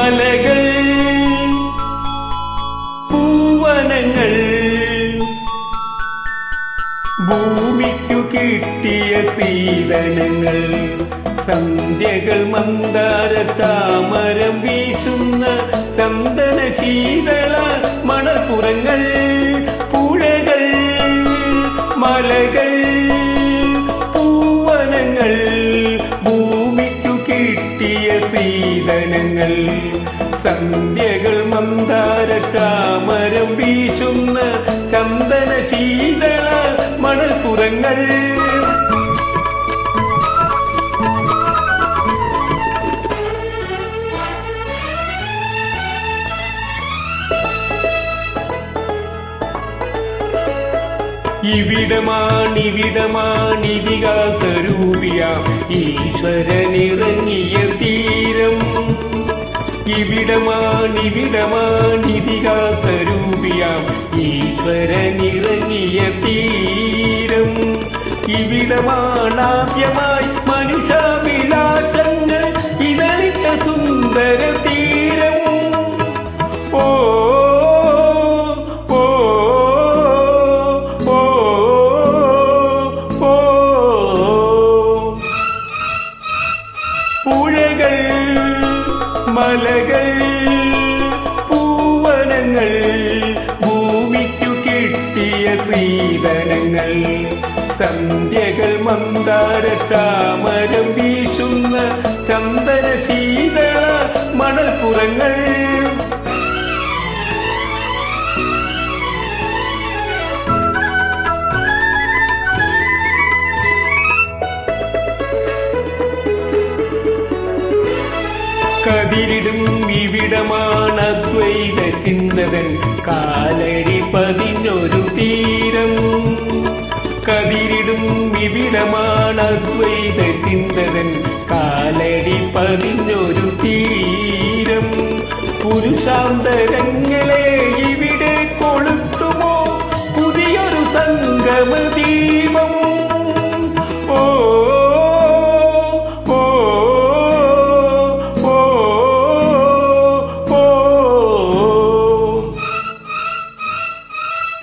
മലകൾ പൂവനങ്ങൾ ഭൂമിക്കു കിട്ടിയ സീതനങ്ങൾ സന്ധ്യകൾ മന്ദാര ചാമരം വീശുന്ന ചന്ദന ശീതള മണപ്പുറങ്ങൾ പുഴകൾ മലകൾ പൂവനങ്ങൾ ഭൂമിക്കു കിട്ടിയ സീതനങ്ങൾ സന്ധ്യകൾ മന്ദാര ചാമരം വീശുന്ന ചന്ദന ശീതള മണൽപ്പുറങ്ങൾ ഇവിടമാണിതിഹാസരൂപിയാം ഈശ്വരനിറങ്ങിയ തീരം ഇവിടമാണിതിഹാസരൂപിയാം ഈശ്വരനിറങ്ങിയ തീരം ഇവിടമാണാദ്യമായി മനുഷ്യവിലാസങ്ങൾ ഇതറിച്ച സുന്ദര തീരം ഓ പുഴകൾ മലകൾ പൂവനങ്ങൾ ഭൂമിക്കു കിട്ടിയ സീതനങ്ങൾ സന്ധ്യകൾ മന്ദാര ചാമരം വീശുന്ന ചന്ദന ശീതള മണൽപ്പുറങ്ങൾ കതിരിടും ഇവിടമാണ് അദ്വൈത ചിന്തകൻ കാലടി പതിഞ്ഞൊരു തീരം കതിരിടും ഇവിടമാണ് അദ്വൈത ചിന്തകൻ കാലടി പതിഞ്ഞൊരു തീരം പുരുഷാന്തരങ്ങളെ ഇവിടെ കൊളുത്തുമോ പുതിയൊരു സംഗമദീപം ഓ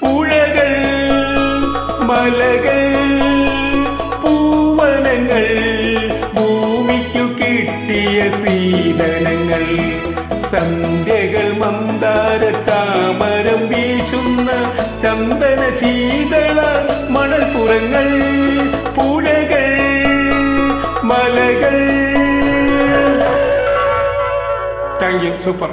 പുഴകൾ മലകൾ പൂവനങ്ങൾ ഭൂമിക്കു കിട്ടിയ സീതനങ്ങൾ സന്ധ്യകൾ മന്ദാര ചാമരം വീശുന്ന ചന്ദന ശീതള മണൽപ്പുറങ്ങൾ പുഴകൾ മലകൾ. Thank you. സൂപ്പർ.